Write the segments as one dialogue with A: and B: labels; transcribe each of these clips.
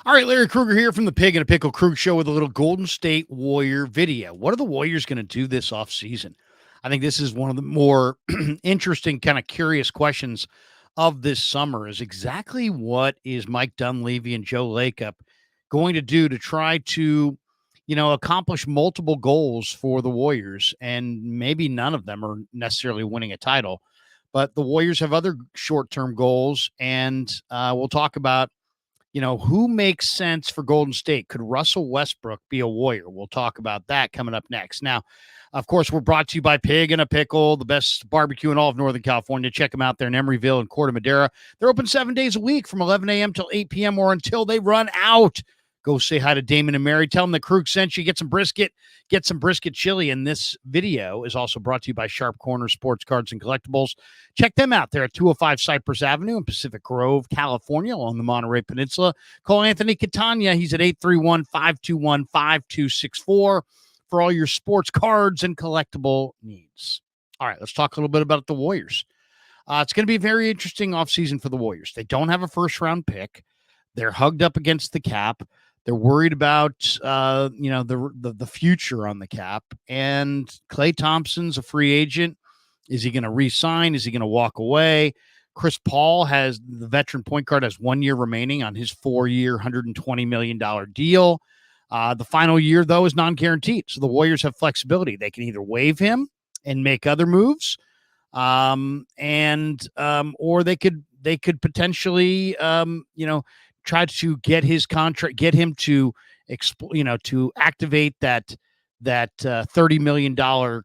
A: All right, Larry Krueger here from the Pig and a Pickle Krug Show with a little Golden State Warrior video. What are the Warriors going to do this offseason? I think this is one of the more interesting, kind of curious questions of this summer is exactly what is Mike Dunleavy and Joe Lacob going to do to try to, accomplish multiple goals for the Warriors. And maybe none of them are necessarily winning a title, but the Warriors have other short-term goals. And we'll talk about who makes sense for Golden State? Could Russell Westbrook be a Warrior? We'll talk about that coming up next. Now, of course, we're brought to you by Pig and a Pickle, the best barbecue in all of Northern California. Check them out there in Emeryville and Corte Madera. They're open 7 days a week from 11 a.m. till 8 p.m. or until they run out. Go say hi to Damon and Mary. Tell them the Krug sent you. Get some brisket chili. And this video is also brought to you by Sharp Corner Sports Cards and Collectibles. Check them out. They're at 205 Cypress Avenue in Pacific Grove, California, along the Monterey Peninsula. Call Anthony Catania. He's at 831-521-5264 for all your sports cards and collectible needs. All right, let's talk a little bit about the Warriors. It's going to be a very interesting offseason for the Warriors. They don't have a first-round pick. They're hugged up against the cap. They're worried about, the future on the cap. And Klay Thompson's a free agent. Is he going to re-sign? Is he going to walk away? Chris Paul the veteran point guard, has 1 year remaining on his 4-year, $120 million deal. The final year, though, is non-guaranteed. So the Warriors have flexibility. They can either waive him and make other moves, or they could potentially, try to get his contract, get him to, to activate that $30 million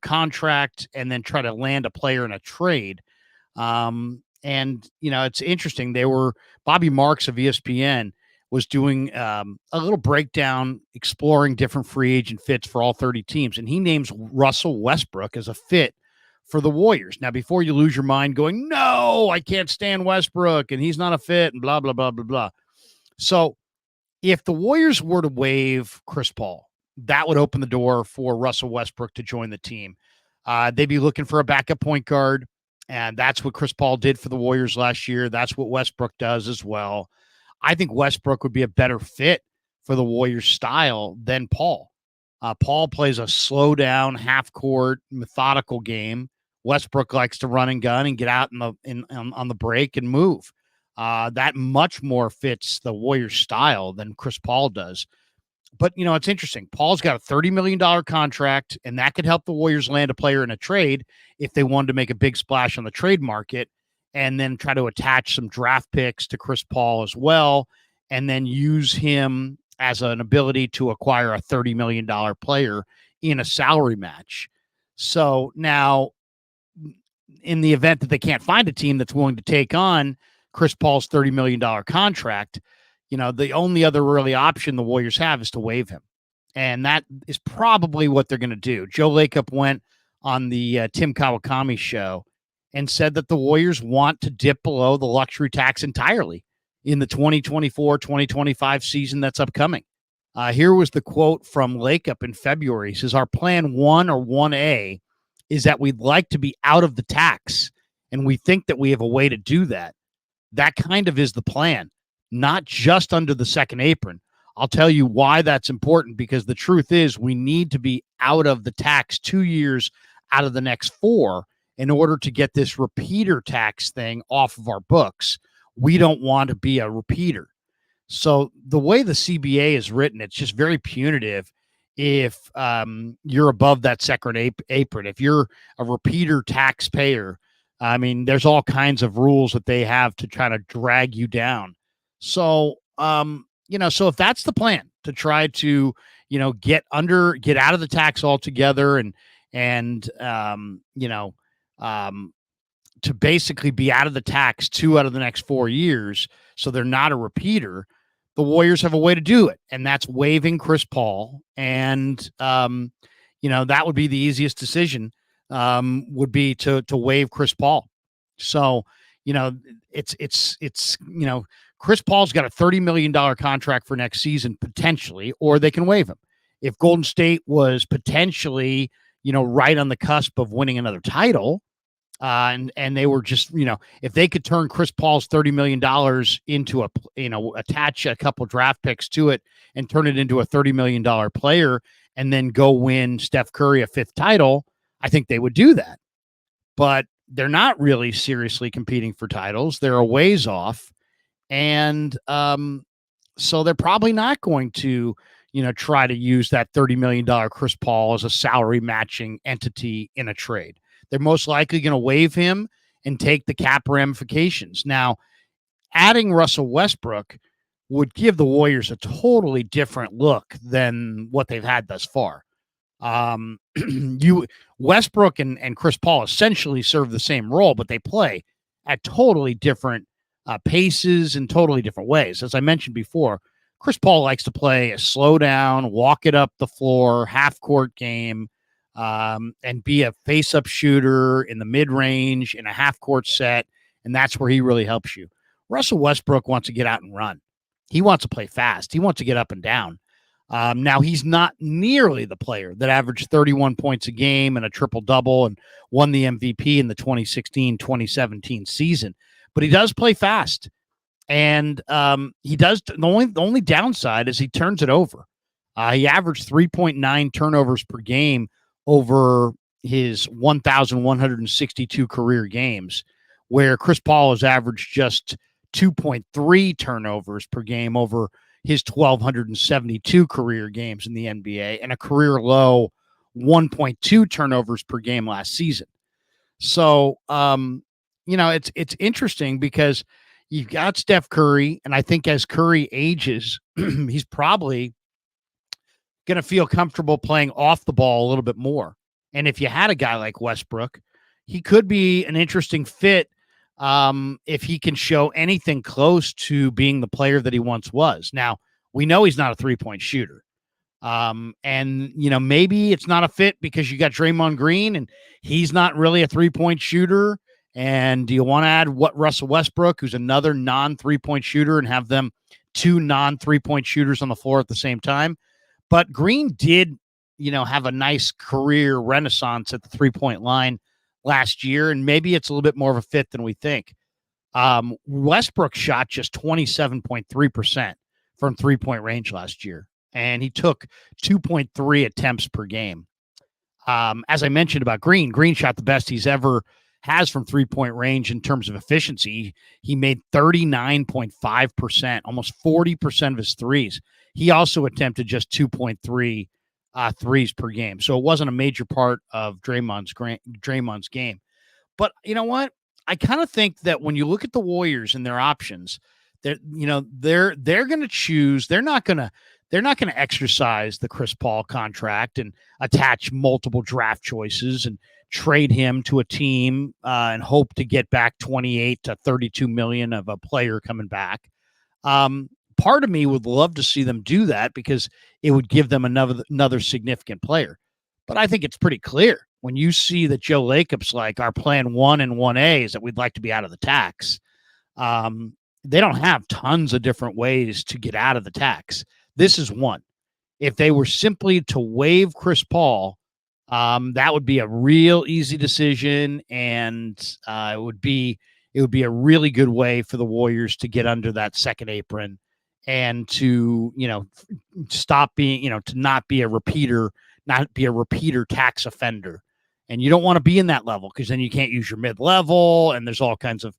A: contract and then try to land a player in a trade. It's interesting. Bobby Marks of ESPN was doing a little breakdown, exploring different free agent fits for all 30 teams. And he names Russell Westbrook as a fit for the Warriors. Now, before you lose your mind going, no, I can't stand Westbrook and he's not a fit and blah, blah, blah, blah, blah. So if the Warriors were to waive Chris Paul, that would open the door for Russell Westbrook to join the team. They'd be looking for a backup point guard, and that's what Chris Paul did for the Warriors last year. That's what Westbrook does as well. I think Westbrook would be a better fit for the Warriors style than Paul. Paul plays a slow down, half-court, methodical game. Westbrook likes to run and gun and get out on the break and move. That much more fits the Warriors style than Chris Paul does. But, it's interesting. Paul's got a $30 million contract, and that could help the Warriors land a player in a trade if they wanted to make a big splash on the trade market and then try to attach some draft picks to Chris Paul as well, and then use him as an ability to acquire a $30 million player in a salary match. So now, in the event that they can't find a team that's willing to take on Chris Paul's $30 million contract, the only other really option the Warriors have is to waive him. And that is probably what they're going to do. Joe Lacob went on the Tim Kawakami show and said that the Warriors want to dip below the luxury tax entirely in the 2024-2025 season that's upcoming. Here was the quote from Lacob in February. He says, our plan 1 or 1A is that we'd like to be out of the tax, and we think that we have a way to do that. That kind of is the plan, not just under the second apron. I'll tell you why that's important, because the truth is we need to be out of the tax 2 years out of the next 4 in order to get this repeater tax thing off of our books. We don't want to be a repeater. So the way the CBA is written, it's just very punitive if you're above that second apron. If you're a repeater taxpayer, I mean, there's all kinds of rules that they have to try to drag you down. So, so if that's the plan, to try to, get out of the tax altogether and to basically be out of the tax 2 out of the next 4 years, so they're not a repeater, the Warriors have a way to do it, and that's waiving Chris Paul. And, that would be the easiest decision. Would be to waive Chris Paul. So, it's Chris Paul's got a $30 million contract for next season, potentially, or they can waive him. If Golden State was potentially, right on the cusp of winning another title, And they were just, if they could turn Chris Paul's $30 million into attach a couple draft picks to it and turn it into a $30 million player and then go win Steph Curry a fifth title, I think they would do that. But they're not really seriously competing for titles. They're a ways off. And so they're probably not going to, try to use that $30 million Chris Paul as a salary matching entity in a trade. They're most likely going to waive him and take the cap ramifications. Now, adding Russell Westbrook would give the Warriors a totally different look than what they've had thus far. Westbrook and Chris Paul essentially serve the same role, but they play at totally different paces in totally different ways. As I mentioned before, Chris Paul likes to play a slow down, walk it up the floor, half court game, and be a face up shooter in the mid range in a half court set. And that's where he really helps you. Russell Westbrook wants to get out and run. He wants to play fast. He wants to get up and down. Now, he's not nearly the player that averaged 31 points a game and a triple-double and won the MVP in the 2016-2017 season. But he does play fast. And he does. The only downside is he turns it over. He averaged 3.9 turnovers per game over his 1,162 career games, where Chris Paul has averaged just 2.3 turnovers per game over his 1,272 career games in the NBA and a career low 1.2 turnovers per game last season. So, it's interesting because you've got Steph Curry, and I think as Curry ages, he's probably going to feel comfortable playing off the ball a little bit more. And if you had a guy like Westbrook, he could be an interesting fit if he can show anything close to being the player that he once was. Now, we know he's not a three-point shooter. And maybe it's not a fit because you got Draymond Green and he's not really a three-point shooter. And do you want to add Russell Westbrook, who's another non-3-point shooter, and have them two non-3-point shooters on the floor at the same time? But Green did, have a nice career renaissance at the 3-point line last year, and maybe it's a little bit more of a fit than we think. Westbrook shot just 27.3% from 3-point range last year, and he took 2.3 attempts per game. As I mentioned about Green shot the best he's ever has from 3-point range in terms of efficiency. He made 39.5%, almost 40% of his threes. He also attempted just 2.3 threes per game. So it wasn't a major part of Draymond's game. But you know what? I kind of think that when you look at the Warriors and their options, they're going to choose. They're not going to exercise the Chris Paul contract and attach multiple draft choices and trade him to a team and hope to get back 28 to 32 million of a player coming back. Part of me would love to see them do that because it would give them another significant player. But I think it's pretty clear when you see that Joe Lacob's like, our plan 1 and 1A is that we'd like to be out of the tax. They don't have tons of different ways to get out of the tax. This is one. If they were simply to waive Chris Paul, that would be a real easy decision, and it would be a really good way for the Warriors to get under that second apron and to stop being to not be a repeater tax offender. And you don't want to be in that level because then you can't use your mid-level, and there's all kinds of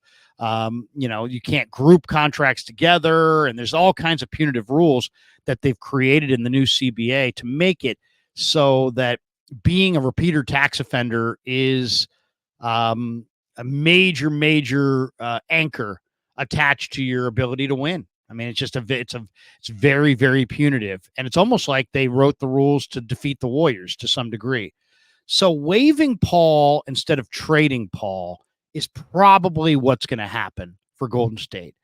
A: you can't group contracts together, and there's all kinds of punitive rules that they've created in the new CBA to make it so that being a repeater tax offender is a major anchor attached to your ability to win. I mean, it's very, very punitive, and it's almost like they wrote the rules to defeat the Warriors to some degree. So waiving Paul instead of trading Paul is probably what's going to happen for Golden State.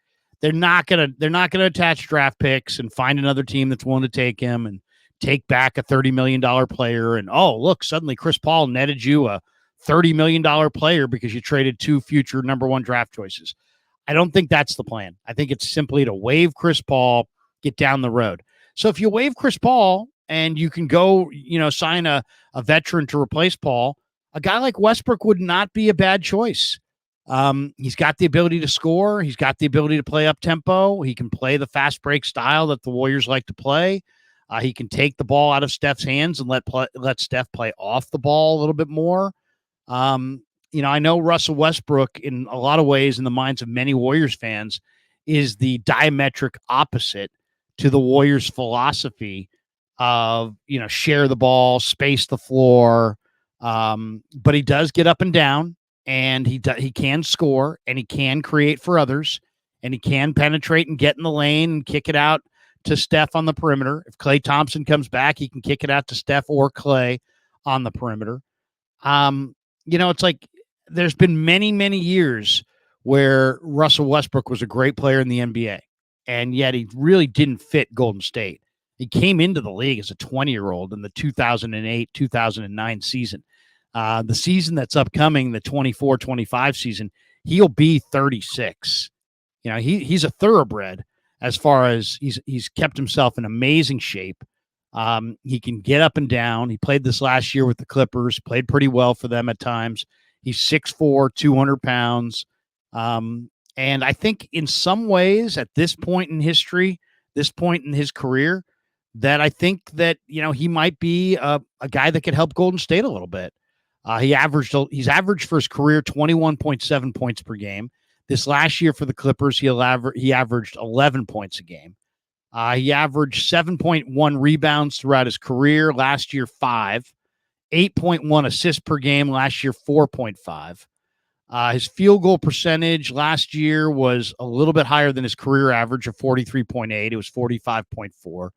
A: They're not going to attach draft picks and find another team that's willing to take him and take back a $30 million player. And, oh, look, suddenly Chris Paul netted you a $30 million player because you traded 2 future number 1 draft choices. I don't think that's the plan. I think it's simply to waive Chris Paul, get down the road. So if you waive Chris Paul and you can go, sign a veteran to replace Paul, a guy like Westbrook would not be a bad choice. He's got the ability to score. He's got the ability to play up tempo. He can play the fast break style that the Warriors like to play. He can take the ball out of Steph's hands and let Steph play off the ball a little bit more. Um, I know Russell Westbrook, in a lot of ways, in the minds of many Warriors fans, is the diametric opposite to the Warriors' philosophy of, share the ball, space the floor. But he does get up and down, and he can score, and he can create for others, and he can penetrate and get in the lane and kick it out to Steph on the perimeter. If Klay Thompson comes back, he can kick it out to Steph or Klay on the perimeter. It's like there's been many, many years where Russell Westbrook was a great player in the NBA, and yet he really didn't fit Golden State. He came into the league as a 20-year-old in the 2008-2009 season. The season that's upcoming, the 24-25 season, he'll be 36. He's a thoroughbred as far as he's kept himself in amazing shape. He can get up and down. He played this last year with the Clippers, played pretty well for them at times. He's 6'4", 200 pounds. And I think in some ways at this point in history, this point in his career, that I think that, he might be a guy that could help Golden State a little bit. He's averaged for his career 21.7 points per game. This last year for the Clippers, he averaged 11 points a game. He averaged 7.1 rebounds throughout his career. Last year, 5. 8.1 assists per game. Last year, 4.5. His field goal percentage last year was a little bit higher than his career average of 43.8. It was 45.4.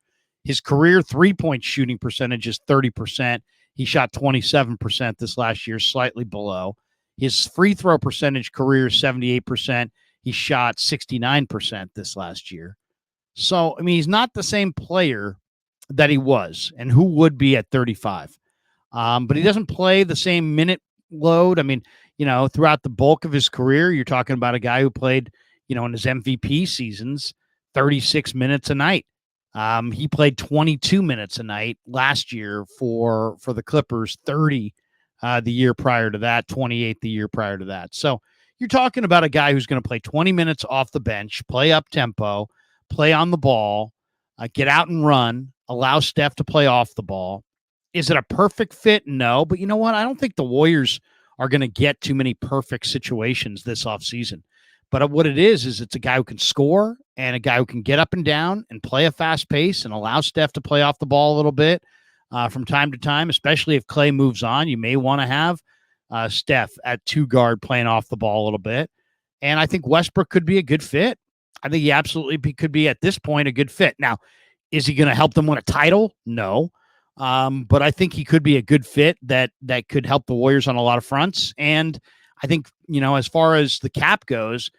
A: His career three-point shooting percentage is 30%. He shot 27% this last year, slightly below. His free throw percentage career is 78%. He shot 69% this last year. So, he's not the same player that he was, and who would be at 35. But he doesn't play the same minute load. Throughout the bulk of his career, you're talking about a guy who played, in his MVP seasons, 36 minutes a night. He played 22 minutes a night last year for the Clippers, 30 the year prior to that, 28 the year prior to that. So you're talking about a guy who's going to play 20 minutes off the bench, play up tempo, play on the ball, get out and run, allow Steph to play off the ball. Is it a perfect fit? No, but you know what? I don't think the Warriors are going to get too many perfect situations this offseason. But what it is it's a guy who can score and a guy who can get up and down and play a fast pace and allow Steph to play off the ball a little bit from time to time, especially if Klay moves on. You may want to have Steph at two guard playing off the ball a little bit. And I think Westbrook could be a good fit. I think he absolutely could be at this point a good fit. Now, is he going to help them win a title? No. But I think he could be a good fit that could help the Warriors on a lot of fronts. And I think, as far as the cap goes,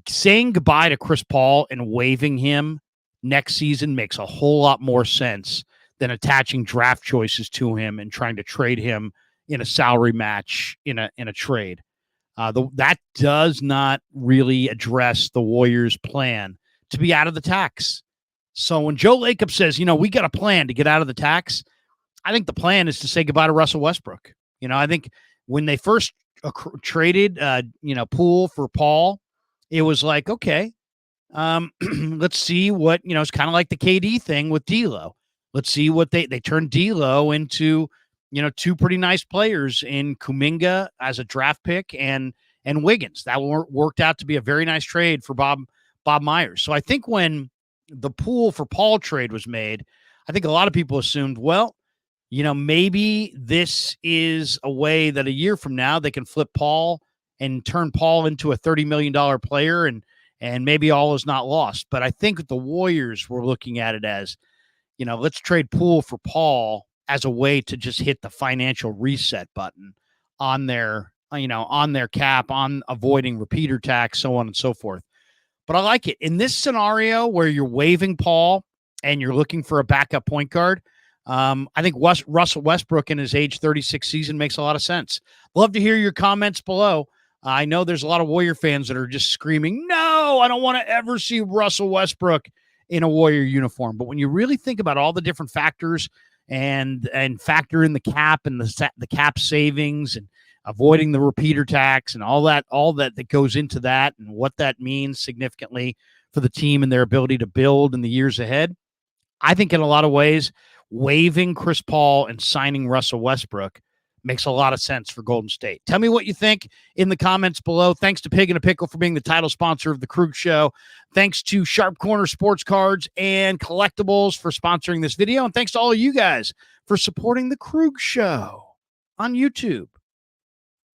A: saying goodbye to Chris Paul and waiving him next season makes a whole lot more sense than attaching draft choices to him and trying to trade him in a salary match in a trade. That does not really address the Warriors' plan to be out of the tax. So when Joe Lacob says, we got a plan to get out of the tax, I think the plan is to say goodbye to Russell Westbrook. I think when they first traded, Poole for Paul, it was like, okay, let's see what, it's kind of like the KD thing with D'Lo. Let's see what they turned D'Lo into, two pretty nice players in Kuminga as a draft pick and Wiggins. That worked out to be a very nice trade for Bob Myers. So I think when the Poole for Paul trade was made, I think a lot of people assumed, well, maybe this is a way that a year from now they can flip Paul and turn Paul into a $30 million player and maybe all is not lost. But I think the Warriors were looking at it as, let's trade Poole for Paul as a way to just hit the financial reset button on their cap, on avoiding repeater tax, so on and so forth. But I like it. In this scenario where you're waiving Paul and you're looking for a backup point guard, I think Russell Westbrook in his age 36 season makes a lot of sense. Love to hear your comments below. I know there's a lot of Warrior fans that are just screaming, no, I don't want to ever see Russell Westbrook in a Warrior uniform. But when you really think about all the different factors and factor in the cap and the cap savings and avoiding the repeater tax and all that goes into that and what that means significantly for the team and their ability to build in the years ahead. I think in a lot of ways, waiving Chris Paul and signing Russell Westbrook makes a lot of sense for Golden State. Tell me what you think in the comments below. Thanks to Pig and a Pickle for being the title sponsor of the Krug Show. Thanks to Sharp Corner Sports Cards and Collectibles for sponsoring this video. And thanks to all of you guys for supporting the Krug Show on YouTube.